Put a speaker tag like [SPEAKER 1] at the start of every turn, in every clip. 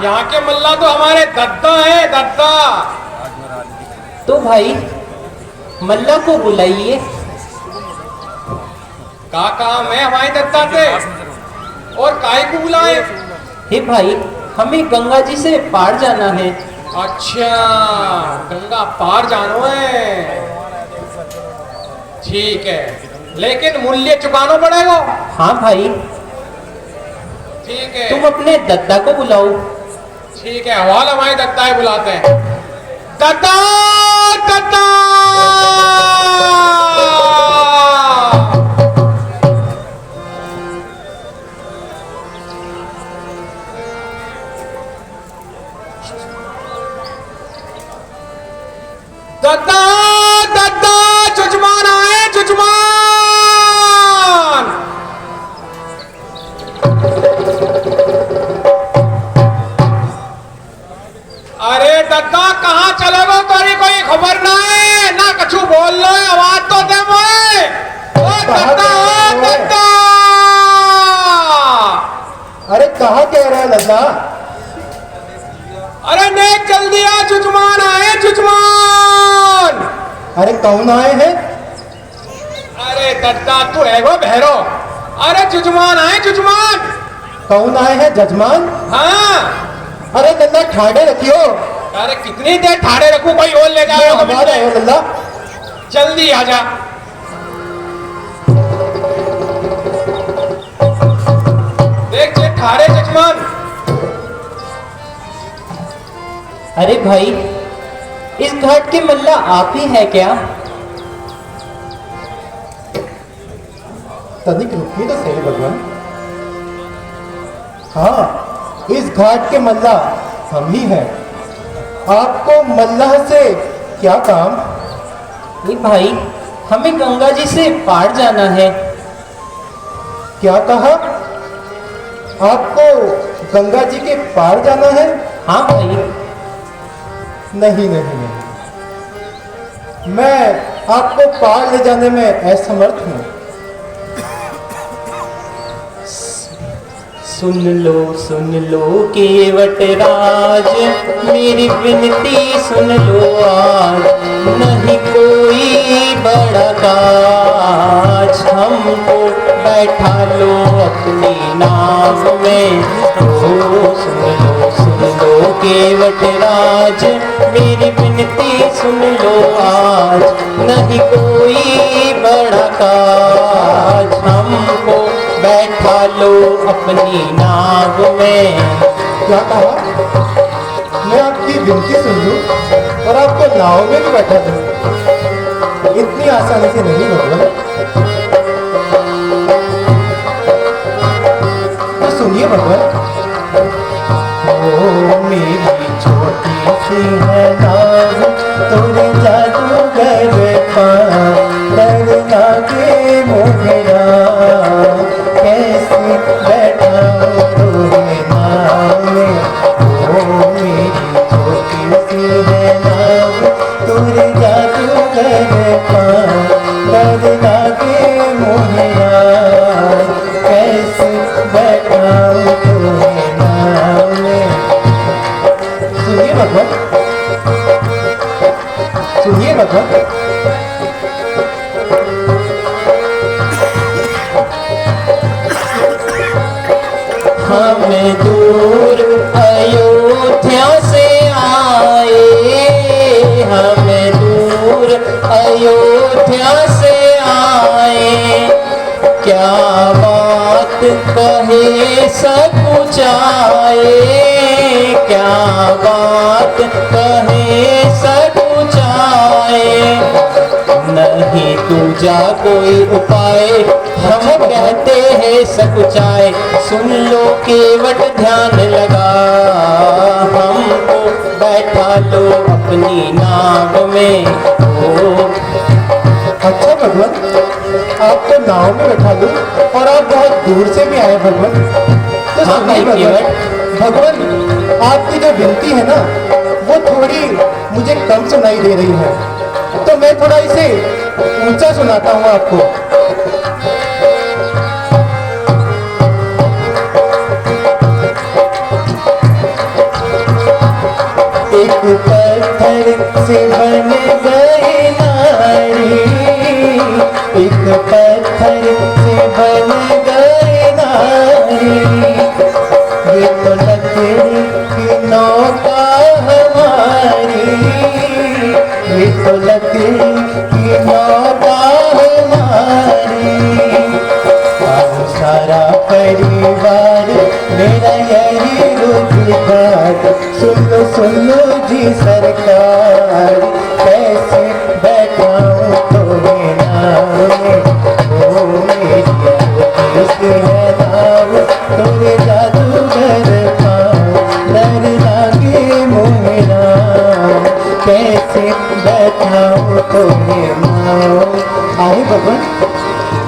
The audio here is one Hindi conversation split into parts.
[SPEAKER 1] यहाँ के मल्ला तो हमारे दद्दा है, दद्दा।
[SPEAKER 2] तो भाई मल्ला को बुलाइए।
[SPEAKER 1] का काम है हमारे दद्दा से और काय को बुलाए?
[SPEAKER 2] हे भाई हमें गंगा जी से पार जाना है।
[SPEAKER 1] अच्छा, गंगा पार जानो है, ठीक है, लेकिन मूल्य चुकाना पड़ेगा।
[SPEAKER 2] हाँ भाई
[SPEAKER 1] ठीक है,
[SPEAKER 2] तुम अपने दद्दा को बुलाओ।
[SPEAKER 1] ठीक है, हवाला हमारे दद्दा है, बुलाते हैं। दद्दा, दद्दा, दद्दा, दद्दा, जुजमान आए, जुजमान। अरे दद्दा कहाँ चले गो? तेरी कोई खबर ना है ना, कछु बोल लो, आवाज तो दे मोए। ओ दद्दा, ओ दद्दा।
[SPEAKER 3] अरे कहाँ कह रहा है लल्ला?
[SPEAKER 1] अरे नेक जल्दी आ, जुजमान आए, जुजमान।
[SPEAKER 3] अरे कौन आए हैं?
[SPEAKER 1] अरे दद्दा तू है वो बहरो। अरे जुजमान आए, जुजमान।
[SPEAKER 3] कौन आए हैं जजमान?
[SPEAKER 1] हाँ।
[SPEAKER 3] अरे लल्ला ठाड़े रखियो।
[SPEAKER 1] अरे कितनी देर ठाड़े रखूं, कोई और ले
[SPEAKER 3] मैं
[SPEAKER 1] जाओ।
[SPEAKER 3] आ रहा हूँ लल्ला।
[SPEAKER 1] जल्दी आजा। देख जे ठाड़े जजमान।
[SPEAKER 2] अरे भाई इस घाट के मल्ला आप ही है क्या?
[SPEAKER 3] तनिक रुकिए तो सही भगवान। हाँ, इस घाट के मल्ला हम ही हैं। आपको मल्लाह से क्या काम?
[SPEAKER 2] ये भाई हमें गंगा जी से पार जाना है।
[SPEAKER 3] क्या कहा? आपको गंगा जी के पार जाना है?
[SPEAKER 2] हाँ भाई।
[SPEAKER 3] नहीं नहीं नहीं, मैं आपको पार ले जाने में असमर्थ हूँ।
[SPEAKER 2] सुन लो केवट राज, मेरी विनती सुन लो आज। नहीं कोई बड़ा काज, हमको बैठा लो अपनी नाव में। ओ सुन लो केवट राज, मेरी विनती सुन लो आज। नहीं कोई बड़ा काज, हमको बैठा लो अपनी नाव में।
[SPEAKER 3] क्या कहा? मैं आपकी विनती सुन लूं और आपको नाव में भी बैठा दूं? इतनी आसानी से नहीं भगवान। तो सुनिए भगवान। ओ मेरी छोटी सी है नाव, तोरे जादूगर पार लागे मोहरा। कैसे बैठाऊं तुझे नाव में? ओ मेरी छोटी सी है नाव, तोरे जादूगर पार लागे मोहरा। कैसे बैठाऊं तुझे नाव में? सुनिए भगवान, सुनिए भगवान।
[SPEAKER 2] हम दूर अयोध्या से आए, हम दूर अयोध्या से आए। क्या बात कहे सकुचाए, क्या बात कहे सकुचाए। नहीं दूजा कोई उपाय, हम कहते हैं सकुचाए। सुन लो केवट ध्यान लगा, हमको बैठा लो अपनी नाव में। ओ
[SPEAKER 3] अच्छा भगवान, आपको नाव में बैठा दूं और आप बहुत दूर से भी आए भगवान। तो
[SPEAKER 2] हाँ
[SPEAKER 3] सुनिए
[SPEAKER 2] भाई
[SPEAKER 3] भगवान, भगवान आपकी जो विनती है ना, वो थोड़ी मुझे कम सुनाई दे रही है, तो मैं थोड़ा इसे ऊंचा सुनाता हूँ आपको। एक पत्थर से बन गए नारी, एक पत्थर से बन गए नारी। ये तो लकड़ी की नौका हमारी, ये तो लकड़ी की नौका हमारी। आओ सारा परिवार मेरा यही रोजगार, सुन लो जी सरकार, कैसे बैठाऊं तुम्हें नाव में, ओ मेरी किसकी है नाव, तोरे जादूगर पाँव, डर लागे मोहे नाव, कैसे बैठाऊं तुम्हें नाव। आए भगवान,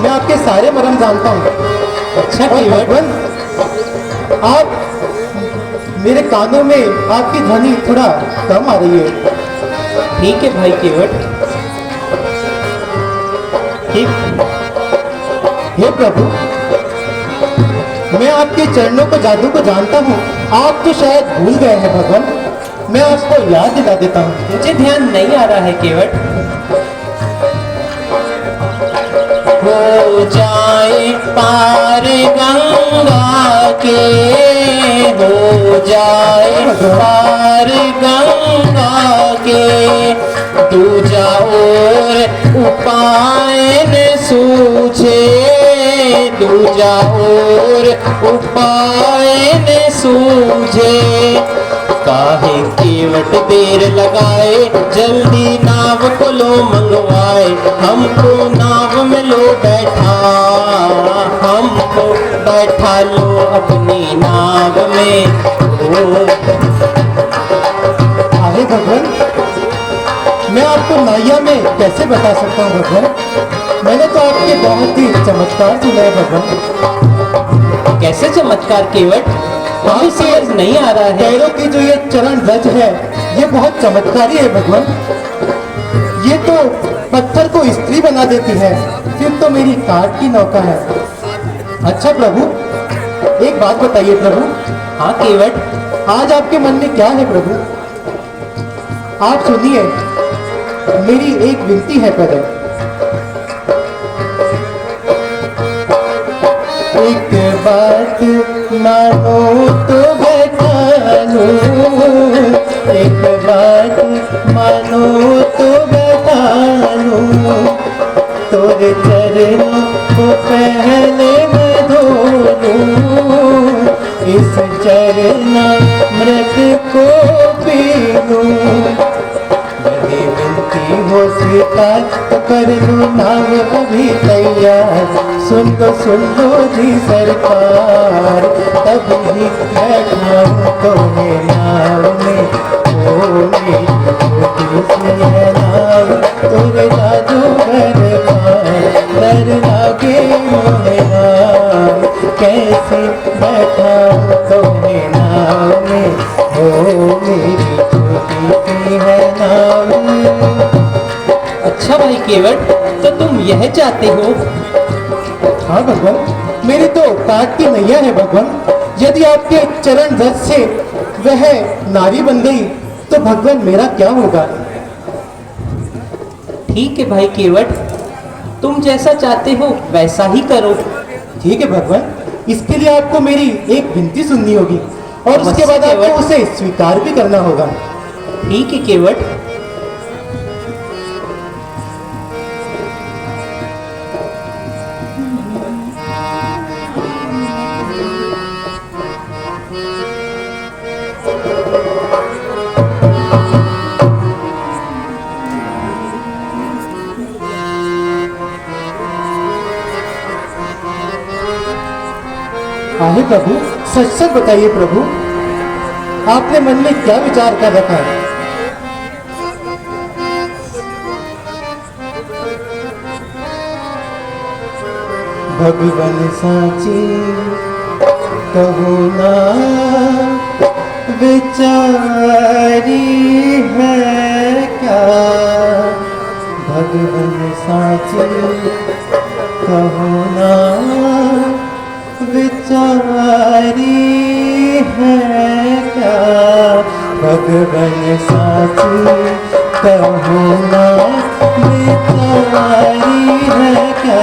[SPEAKER 3] मैं आपके सारे मरम जानता हूँ। अच्छा भगवान, आप मेरे कानों में आपकी ध्वनि थोड़ा कम आ रही है।
[SPEAKER 2] ठीक है भाई केवट, ठीक।
[SPEAKER 3] हे प्रभु, मैं आपके चरणों को जादू को जानता हूँ, आप तो शायद भूल गए हैं भगवान, मैं आपको याद दिला देता हूँ।
[SPEAKER 2] मुझे ध्यान नहीं आ रहा है केवट। हो जाए पार गंगा के, हो जाए पार गंगा के, दूजा और उपाय न सूझे, दूजा और उपाय न सूझे। काहे केवट देर लगाए, जल्दी नाव को लो मंगवाए, हमको नाव में लो बैठा, हमको बैठा लो अपनी नाव में।
[SPEAKER 3] अरे भगवान, मैं आपको नाइया में कैसे बता सकता हूँ भगवान, मैंने तो आपके बहुत ही चमत्कार सुने हैं भगवान।
[SPEAKER 2] कैसे चमत्कार केवट, मुझे समझ नहीं आ रहा है।
[SPEAKER 3] पैरों की जो ये चरण रज है, ये बहुत चमत्कारी है भगवान। ये तो पत्थर को स्त्री बना देती है, फिर तो मेरी काट की नौका है। अच्छा प्रभु, एक बात बताइए प्रभु।
[SPEAKER 2] हाँ केवट,
[SPEAKER 3] आज आपके मन में क्या है प्रभु? आप सुनिए, मेरी एक विनती है प्रभु। एक बात मानो तो बैठा लूं, एक बात मानो तो बैठा लूं, तोरे चरणों को पहले मैं धो लूं, इस चरणामृत को पी लूं। यदि विनती हो स्वीकार तो कर लो नाव अभी तैयार, सुन लो जी सरकार, तभी बैठाऊं तुम्हें नाव में, ओ मेरी छोटी सी है नाव, तोरे जादूगर पार, डर लागे मोहे नाव, कैसे बैठाऊं तुम्हें नाव में, ओ मेरी छोटी सी है नाव।
[SPEAKER 2] अच्छा भाई केवट, तो तुम यह चाहते हो?
[SPEAKER 3] हाँ भगवान, मेरी तो काट की नैया है भगवान। यदि आपके चरण रज से वह नारी बन गई तो भगवान मेरा क्या होगा?
[SPEAKER 2] ठीक है भाई केवट, तुम जैसा चाहते हो वैसा ही करो।
[SPEAKER 3] ठीक है भगवान, इसके लिए आपको मेरी एक विनती सुननी होगी और उसके बाद
[SPEAKER 2] अवश्य
[SPEAKER 3] आपको
[SPEAKER 2] केवट।
[SPEAKER 3] उसे स्वीकार भी करना होगा।
[SPEAKER 2] ठीक है केवट।
[SPEAKER 3] आहे प्रभु, सच सच बताइए प्रभु, आपने मन में क्या विचार कर रखा है? भगवान साची कहो ना विचारी है क्या, भगवान साची कहो ना विचारी है क्या, भगवन साची कहो ना बेचारी है क्या,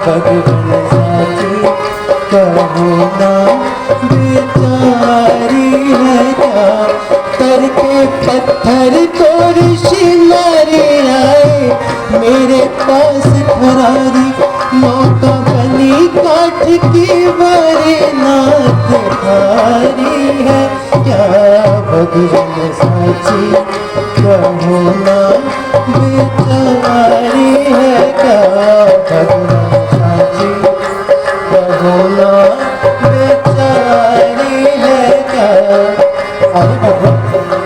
[SPEAKER 3] भगवन साची कहो ना बेचारी है क्या, करके पत्थर को ऋषि नारी आए मेरे पास खरारी, मौका बनी काठ की बारी नाथ भारी है क्या, भगवन साची कहो ना बेचारी है क्या, भगवन साची कहो ना बेचारी है क्या। अरे भगवान,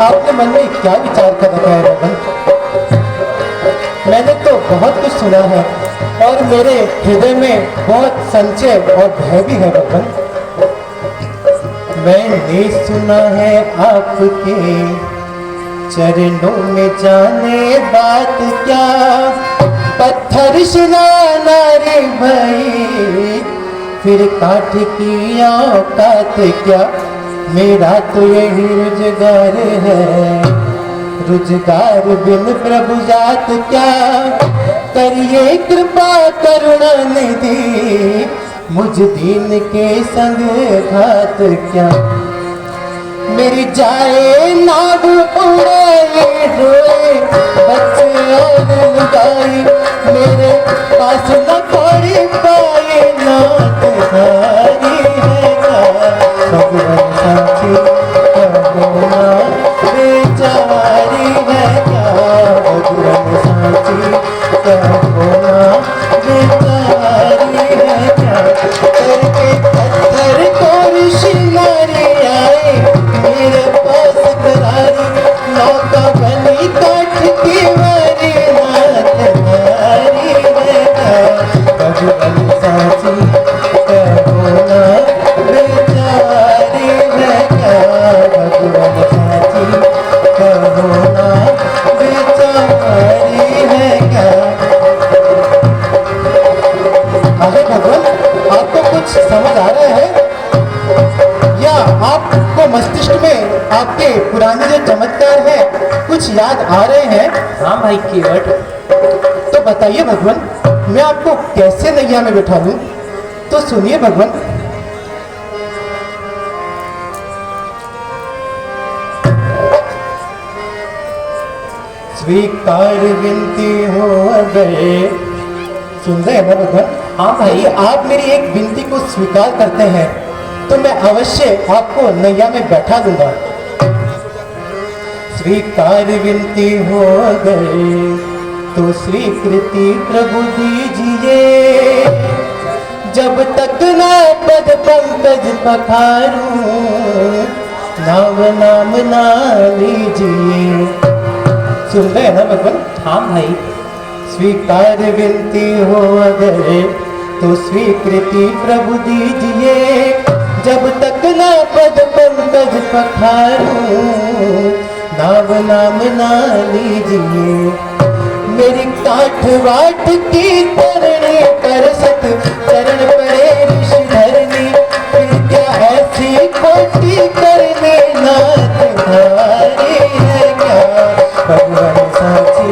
[SPEAKER 3] आपने मन में क्या विचार कर रखा है भगवान? मैंने तो बहुत कुछ सुना है और मेरे हृदय में बहुत संचय और भय भी है भगवान। मैंने सुना है आपके चरणों में जाने बात क्या, पत्थर शराना रे भाई फिर काठ की औकात क्या, मेरा तो यही रोजगार है, रोजगार बिन प्रभु जात क्या, करिए कृपा करुणा निधि मुझ दीन के संग घात क्या, मेरी जाए नाव उड़े रोए बच्चे और लुगाई, मेरे पास न कोई पाए नाथ भारी है क्या, भगवन साची कहो ना बेचारी है क्या, भगवन साची कहो ना बेचारी है क्या, करके पत्थर को ऋषि नारी आए मेरे पास करारी, मौका बनी काठ की बारी नाथ भारी है क्या, भगवन साची कहो ना बेचारी है क्या, भगवन साची कहो ना बेचारी है क्या। अरे भगवान, आपको कुछ समझ आ रहा है या आपको मस्तिष्क में आपके पुराने जो चमत्कार है कुछ याद आ रहे हैं?
[SPEAKER 2] हाँ भाई केवट।
[SPEAKER 3] तो बताइए भगवान, मैं आपको कैसे नैया में बिठा लूं? तो सुनिए भगवान। स्वीकार विनती हो गए, सुन रहे हैं ना भगवान?
[SPEAKER 2] हाँ भाई।
[SPEAKER 3] यदि आप मेरी एक विनती को स्वीकार करते हैं तो मैं अवश्य आपको नैया में बैठा दूंगा। स्वीकार विनती हो गए तो स्वीकृति प्रभु दीजिए, जब तक ना पद पंकज पखारूं नाम नाम ना लीजिए। सुन रहे हैं ना भगवान?
[SPEAKER 2] हाँ भाई।
[SPEAKER 3] स्वीकार विनती हो गए तो स्वीकृति प्रभु दीजिए, जब तक ना पद पंकज पखारूं नाम नाम ना लीजिए। मेरी काठ वाट की तरणी पर सत चरण पड़े ऋषि धरनी, फिर क्या ऐसी कोटि करने नाथ भारी है क्या, भगवान साची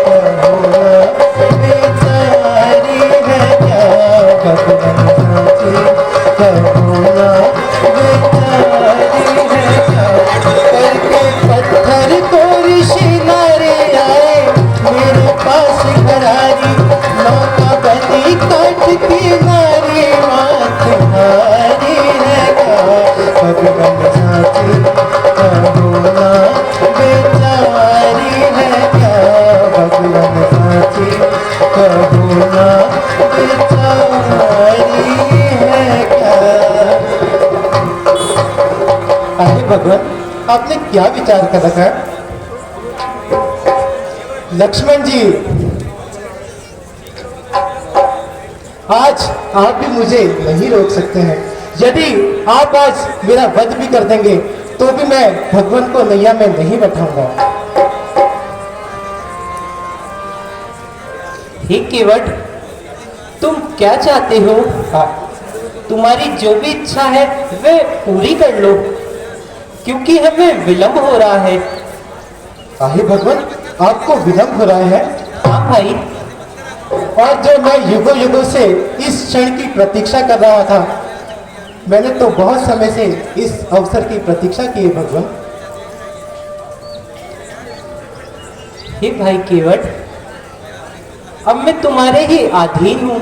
[SPEAKER 3] कहो ना बेचारी है क्या, भगवान साची कहो ना बेचारी है क्या, करके पत्थर को ऋषि नारे आए मेरे पास करारी, नौका बनी काठ की नारी माथ भारी है क्या, भगवान साची कहो ना बेचारी है क्या, भगवान साची कहो ना बेचारी है क्या। अरे भगवान, आपने क्या विचार कर रखा है? लक्ष्मण जी, आज आप भी मुझे नहीं रोक सकते हैं। यदि आप आज मेरा वध भी कर देंगे तो भी मैं भगवान को नैया में नहीं बैठाऊंगा।
[SPEAKER 2] हे केवट, तुम क्या चाहते हो? तुम्हारी जो भी इच्छा है वे पूरी कर लो। क्योंकि हमें विलंब हो रहा है।
[SPEAKER 3] आहे भगवान, आपको विलंब हो रहा है?
[SPEAKER 2] हाँ भाई।
[SPEAKER 3] और जो मैं युगों युगों से इस क्षण की प्रतीक्षा कर रहा था, मैंने तो बहुत समय से इस अवसर की प्रतीक्षा की है भगवान।
[SPEAKER 2] हे भाई केवट, अब मैं तुम्हारे ही अधीन हूँ।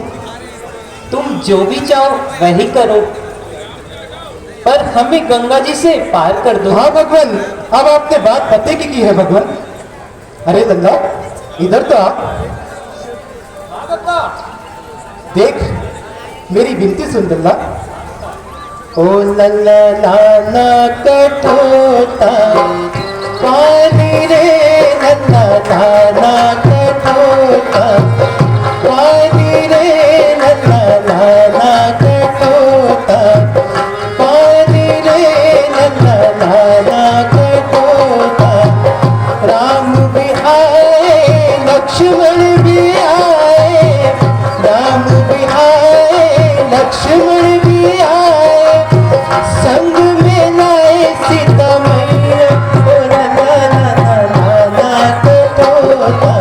[SPEAKER 2] तुम जो भी चाहो वही करो, पर हमें गंगा जी से पार कर दो।
[SPEAKER 3] हाँ भगवान, अब आपने बात पते की है भगवान। अरे लल्ला, इधर तो आ।
[SPEAKER 1] हाँ दत्ता।
[SPEAKER 3] देख, मेरी विनती सुन लल्ला। ओ लल्ला लाना कठोता पानी रे, लल्ला लाना कठोता पानी रे, लल्ला लाना कठोता पानी रे, लल्ला लाना कठोता। राम भी आए, लक्ष्मण भी आए, राम भी आए, लक्ष्मण भी आए, संग में लाए सीता मैया। ओ लला लला लला कठोता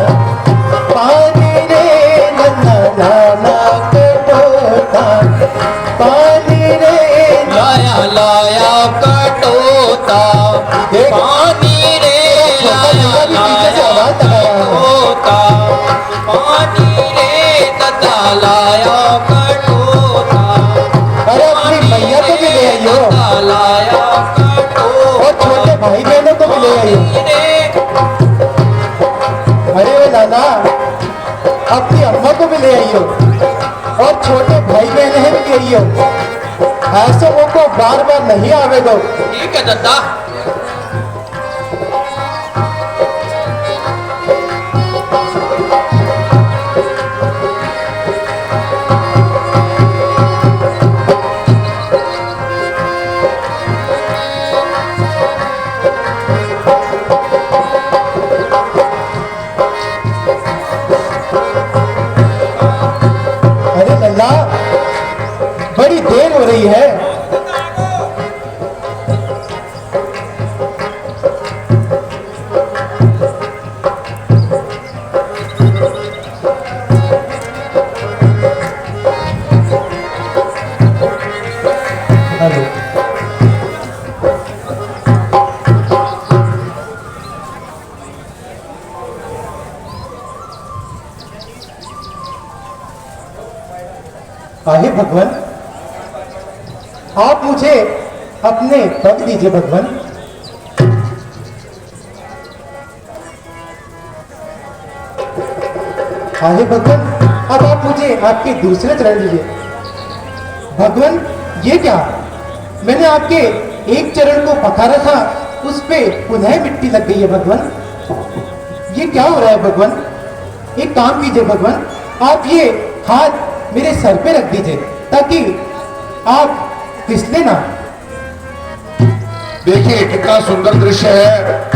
[SPEAKER 3] पानी रे, लला लला कठोता पानी रे।
[SPEAKER 2] लाया लाया कटोता पानी रे, लाया लाया कटोता पानी रे, तथा लाया कटोता।
[SPEAKER 3] अरे अपनी मैया को भी ले आइयो,
[SPEAKER 2] तथा लाया
[SPEAKER 3] और छोटे भाई बहनों को भी ले आइयो। अरे वो लाला, अपनी अम्मा को भी ले आइयो, और छोटे भाई बहन है भी ले आइयो। ऐसे वो को बार बार नहीं आवे दो।
[SPEAKER 2] ठीक है दत्ता।
[SPEAKER 3] अरे लल्ला, बड़ी देर हो रही है। हेलो, आहे भगवान, आप मुझे अपने पग दीजिए भगवान। आहे भगवान, अब आप मुझे आपके दूसरे चरण दीजिए। भगवान, ये क्या? मैंने आपके एक चरण को पखारा था, उस पे पुनः मिट्टी लग गई है भगवान। ये क्या हो रहा है भगवान? एक काम कीजिए भगवान, आप ये हाथ मेरे सर पे रख दीजिए ताकि आप फिसले ना।
[SPEAKER 4] देखिए कितना सुंदर दृश्य है।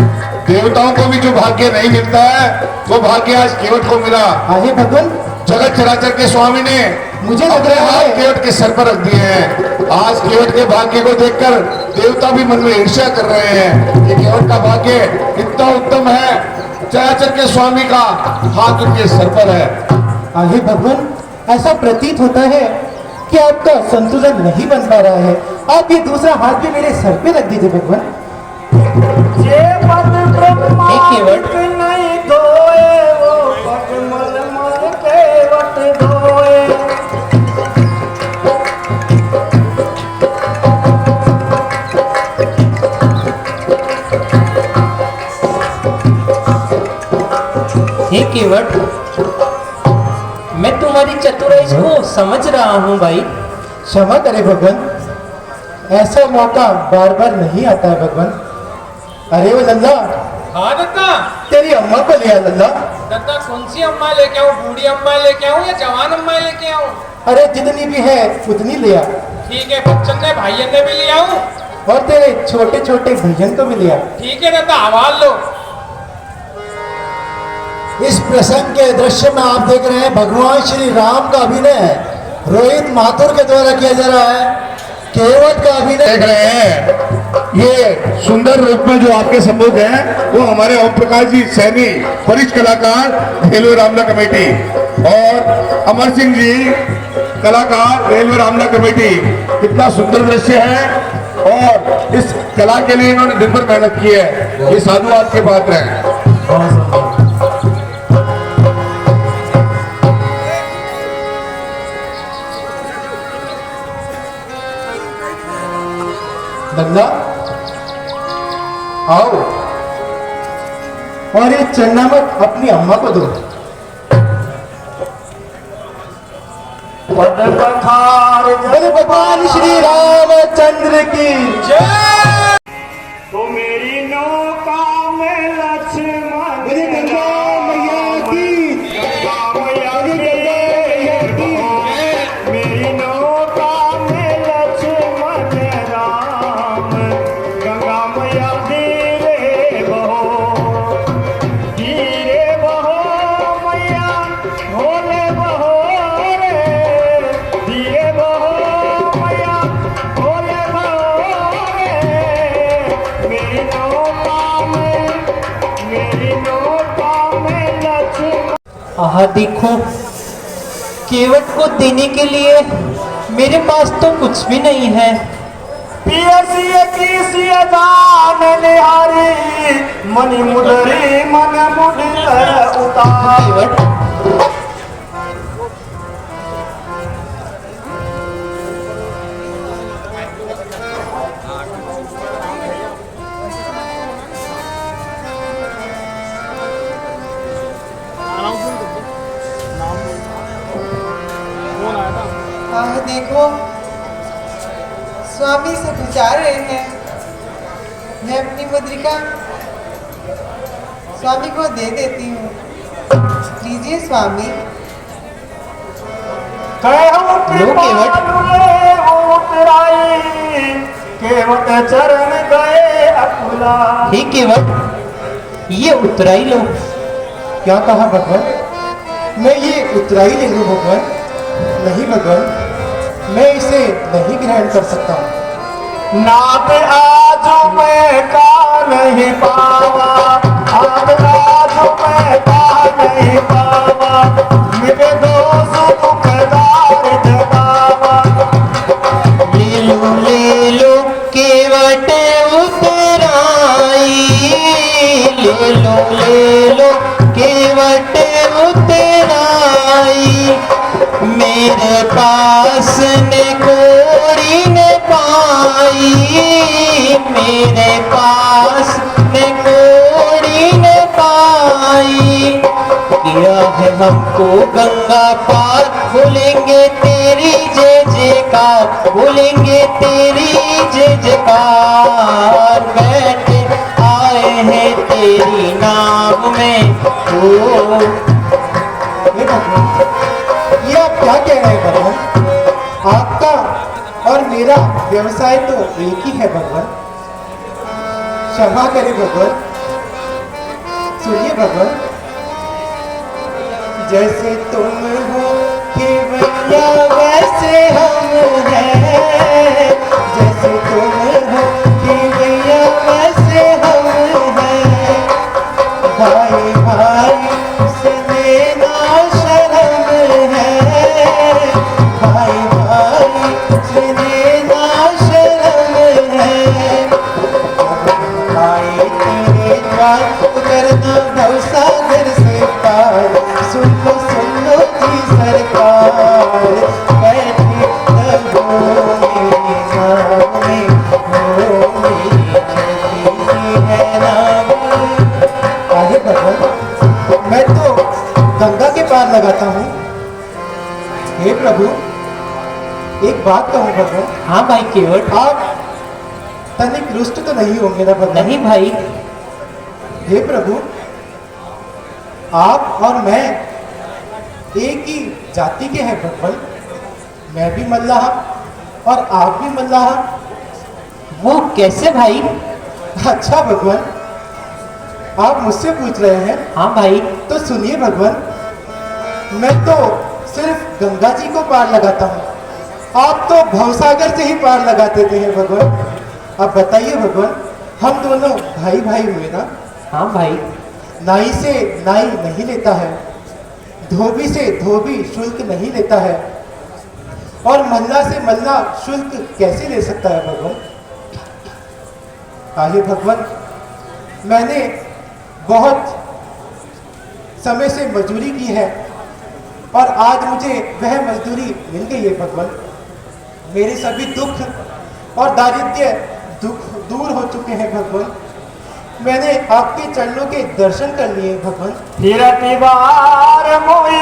[SPEAKER 4] देवताओं को भी जो भाग्य नहीं मिलता है, वो भाग्य आज केवट को मिला।
[SPEAKER 3] आइए भगवान,
[SPEAKER 4] जगत चराचर के स्वामी ने
[SPEAKER 3] मुझे लग
[SPEAKER 4] अपने
[SPEAKER 3] रहा
[SPEAKER 4] हाथ
[SPEAKER 3] है
[SPEAKER 4] केवट के सर पर रख दिए हैं। आज केवट के भाग्य को देखकर देवता भी मन में ईर्ष्या कर रहे हैं कि केवट का भाग्य कितना उत्तम है। चराचर के स्वामी का हाथ उनके सर पर है।
[SPEAKER 3] आइए भगवान, ऐसा प्रतीत होता है कि आपका संतुलन नहीं बन पा रहा है। आप ये दूसरा हाथ भी मेरे सर पे रख दीजिए भगवान।
[SPEAKER 2] केवट,
[SPEAKER 5] नहीं धोए वो पग मल मल केवट धोए।
[SPEAKER 2] हे केवट, मैं तुम्हारी चतुराई को समझ रहा हूँ भाई।
[SPEAKER 3] क्षमा करे भगवान, ऐसा मौका बार बार नहीं आता है भगवान। अरे वो लल्ला,
[SPEAKER 1] हाँ दत्ता।
[SPEAKER 3] तेरी अम्मा को लिया लल्ला।
[SPEAKER 1] दत्ता, कौन सी अम्मा लेके आऊं? बूढ़ी अम्मा लेके आऊं या जवान अम्मा लेके आऊं?
[SPEAKER 3] अरे जितनी भी है उतनी लिया,
[SPEAKER 1] ठीक है, बच्चन ने भाइयन ने भी ले आऊं?
[SPEAKER 3] और तेरे छोटे छोटे भैयन को भी लिया।
[SPEAKER 1] ठीक है दत्ता, आवाज लो।
[SPEAKER 6] इस प्रसंग के दृश्य में आप देख रहे हैं भगवान श्री राम का अभिनय रोहित माथुर के द्वारा किया जा रहा है। केवट का अभिनय
[SPEAKER 4] देख रहे हैं ये सुंदर रूप में जो आपके सम्मुख है वो हमारे ओम प्रकाश जी सैनी, वरिष्ठ कलाकार रेलवे रामला कमेटी, और अमर सिंह जी कलाकार रेलवे रामला कमेटी। कितना सुंदर दृश्य है और इस कला के लिए इन्होंने दिन भर मेहनत की है। ये साधुवाद के पात्र हैं।
[SPEAKER 3] गंगा आओ, और ये चन्नामत अपनी अम्मा को दो।
[SPEAKER 5] पद पखार
[SPEAKER 3] बोले भगवान श्री रामचंद्र की
[SPEAKER 1] जय।
[SPEAKER 5] तो मेरी नौका में लक्ष्मण
[SPEAKER 3] बोले गंगा मैया की, बोले गंगा मैया की।
[SPEAKER 5] मेरी नौका में लक्ष्मण राम, गंगा मैया धीरे बहो मैया, भोले बहो रे, धीरे बहो मैया, भोले बहो रे। मेरी नौका में लक्ष्मण।
[SPEAKER 2] आहा देखो, केवट को देने के लिए मेरे पास तो कुछ भी नहीं है।
[SPEAKER 5] पियसिय की दान निहारी, मणि मुदरी मन मुदर उतार।
[SPEAKER 2] केवट,
[SPEAKER 7] देखो, स्वामी से विचार रहे हैं। मैं अपनी मुद्रिका स्वामी को दे देती हूँ। लीजिए स्वामी।
[SPEAKER 5] केवट चरण गए अकुला।
[SPEAKER 2] हे केवट, ये उतराई लो।
[SPEAKER 3] क्या कहा भगवान? मैं ये उतराई ले लूं भगवान? नहीं भगवान, मैं इसे नहीं ग्रहण कर सकता।
[SPEAKER 5] नाथ आज मैं का नहीं पावा, आज मैं का नहीं पावा, मेरे दोस्त दुखदार जगावा।
[SPEAKER 2] ले लो केवट उतराई, ले लो केवट उतराई। मेरे पास ने कोड़ी न पाई, मेरे पास ने कोड़ी न पाई। किया है हमको गंगा पार, बोलेंगे तेरी जय जयकार, बोलेंगे तेरी जय जयकार। बैठे आए हैं तेरी नाम में ओ।
[SPEAKER 3] हे भगवान, ये आप क्या कह रहे हैं भगवान? आपका और मेरा व्यवसाय तो एक ही है भगवान। क्षमा करें भगवान। सुनिए भगवान, जैसे तुम हो केवैया वैसे हम हैं, जैसे तुम हो केवैया वैसे हम हैं। भाई भाई से लेना शर्म है, भाई भाई से लेना शर्म है। आए तेरे द्वार उतरना भवसागर से पार, सुन लो जी सरकार। बैठी तब मेरे नाम में हो, मेरी छवि है नाम। आगे भगवान, मैं तो गंगा के पार लगाता हूँ। हे प्रभु, एक बात कहूँ भगवान?
[SPEAKER 2] हाँ भाई केवट।
[SPEAKER 3] आप तनिक रुष्ट तो नहीं होंगे ना भगवान?
[SPEAKER 2] नहीं भाई।
[SPEAKER 3] हे प्रभु, आप और मैं एक ही जाति के हैं भगवान। मैं भी मल्लाह और आप भी मल्लाह।
[SPEAKER 2] वो कैसे भाई?
[SPEAKER 3] अच्छा भगवान, आप मुझसे पूछ रहे हैं?
[SPEAKER 2] हाँ भाई।
[SPEAKER 3] तो सुनिए भगवान, मैं तो सिर्फ गंगा जी को पार लगाता हूँ, आप तो भवसागर से ही पार लगा देते हैं भगवान। अब बताइए भगवान, हम दोनों भाई भाई हुए ना?
[SPEAKER 2] हाँ भाई।
[SPEAKER 3] नाई से नाई नहीं लेता है, धोबी से धोबी शुल्क नहीं लेता है, और मल्ला से मल्ला शुल्क कैसे ले सकता है भगवान? आइए भगवान, मैंने बहुत समय से मजदूरी की है और आज मुझे वह मजदूरी मिल गई है भगवान। मेरे सभी दुख और दारिद्र्य दुख दूर हो चुके हैं भगवान। मैंने आपके चरणों के दर्शन कर लिए भगवान।
[SPEAKER 5] फिरती बार मोई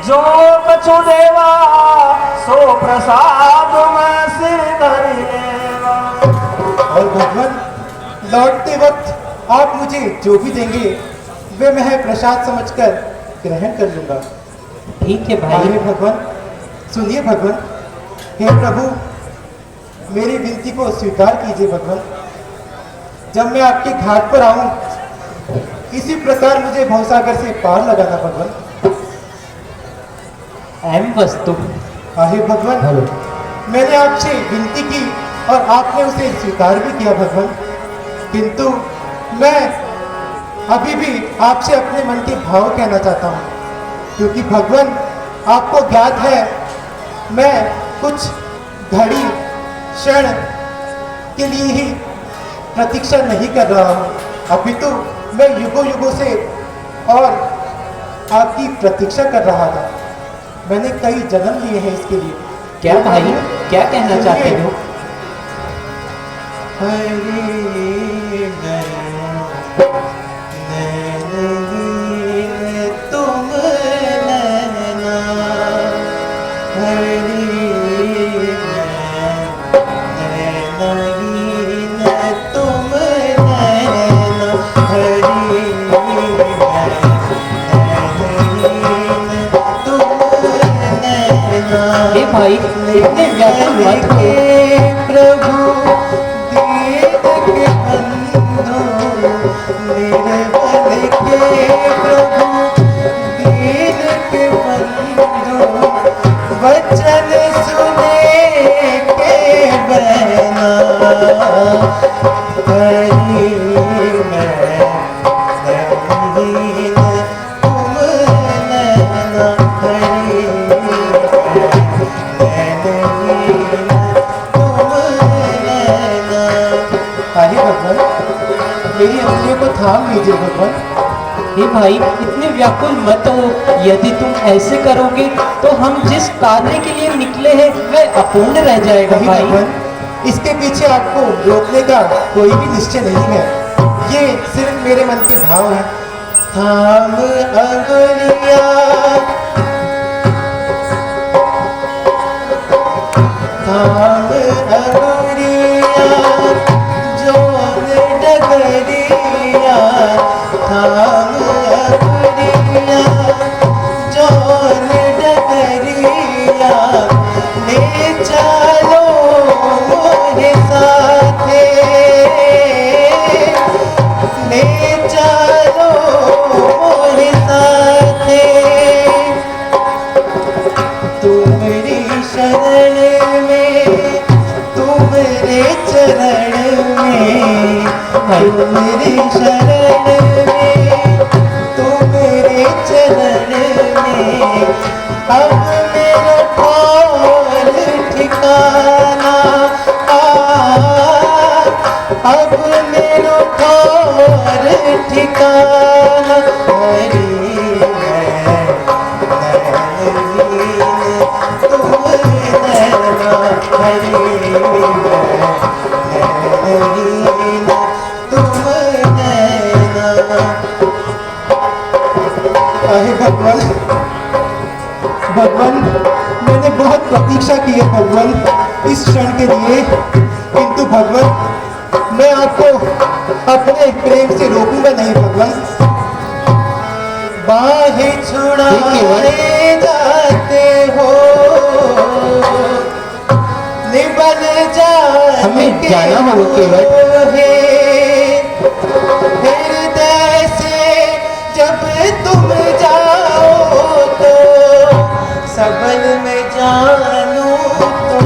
[SPEAKER 5] जो कछु देवा, सो प्रसाद में सिर धरि लेवा।
[SPEAKER 3] और भगवान, लौटते वक्त आप मुझे जो भी देंगे वे मैं प्रसाद समझकर ग्रहण कर लूंगा।
[SPEAKER 2] ठीक है भाई।
[SPEAKER 3] आइए भगवान, सुनिए भगवान। हे प्रभु, मेरी विनती को स्वीकार कीजिए भगवान। जब मैं आपके घाट पर आऊं, इसी प्रकार मुझे भवसागर से पार लगाना भगवान।
[SPEAKER 2] अहम वस्तु।
[SPEAKER 3] आइए भगवान, मैंने आपसे विनती की और आपने उसे स्वीकार भी किया भगवान, किंतु मैं अभी भी आपसे अपने मन के भाव कहना चाहता हूँ, क्योंकि भगवान आपको ज्ञात है मैं कुछ घड़ी क्षण के लिए ही प्रतीक्षा नहीं कर रहा हूँ, अपितु मैं युगों युगों से और आपकी प्रतीक्षा कर रहा था। मैंने कई जन्म लिए हैं इसके लिए।
[SPEAKER 2] क्या भाई, क्या कहना चाहते हो?
[SPEAKER 3] तुम नैना,
[SPEAKER 2] हे भाई, इतने व्याकुल मत हो।
[SPEAKER 3] प्रभु दीन के बंधु, मेरे बल के प्रभु दीन के बंधु, वचन सुने के बहना, हरि मैं दीन तुम नैना, हरि आइए भगवान, मेरी अंगुलियों को थाम लीजिए भगवान।
[SPEAKER 2] हे भाई, इतने व्याकुल मत हो। यदि तुम ऐसे करोगे तो हम जिस कार्य के लिए निकले हैं वह अपूर्ण रह जाएगा
[SPEAKER 3] नहीं
[SPEAKER 2] भाई।
[SPEAKER 3] भगवान, इसके पीछे आपको रोकने का कोई भी निश्चय नहीं है, ये सिर्फ मेरे मन के भाव हैं। थाम अंगुलियां, थाम अंगुलियां, जोन डगरिया, थाम अंगुलियां, जोन डगरिया, ले चलो मोरे साथे, ले चलो मोरे साथे, तुम्हारी शरण में, तुम्हारे चरण में, तुम्हारी शरण में, तुम्हारे चरण में, अब मेरा ठौर ठिकाना, अब मेरा ठौर ठिकाना, हरि भगवान, भगवान मैंने बहुत प्रतीक्षा की है भगवान इस क्षण के लिए, किंतु भगवान मैं आपको अपने प्रेम से रोकूंगा नहीं भगवान। बाहें छुड़ाए जाते हो, निबल जाए
[SPEAKER 2] हमें जाना होगा केवट।
[SPEAKER 3] हृदय से जब तुम जाओ तो सबल में जानू तो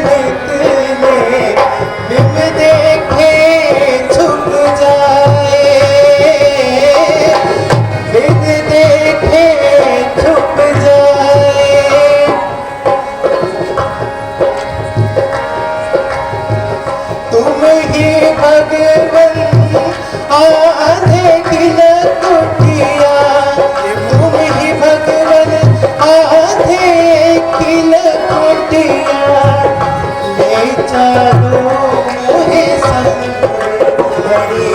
[SPEAKER 3] निकले बिन देखे छुप जाए, बिन देखे छुप जाए। तुम ही भगवन आधे की लकुटिया, तुम ही भगवन आधे की लकुटिया, ले चलो मोहे संग बड़ी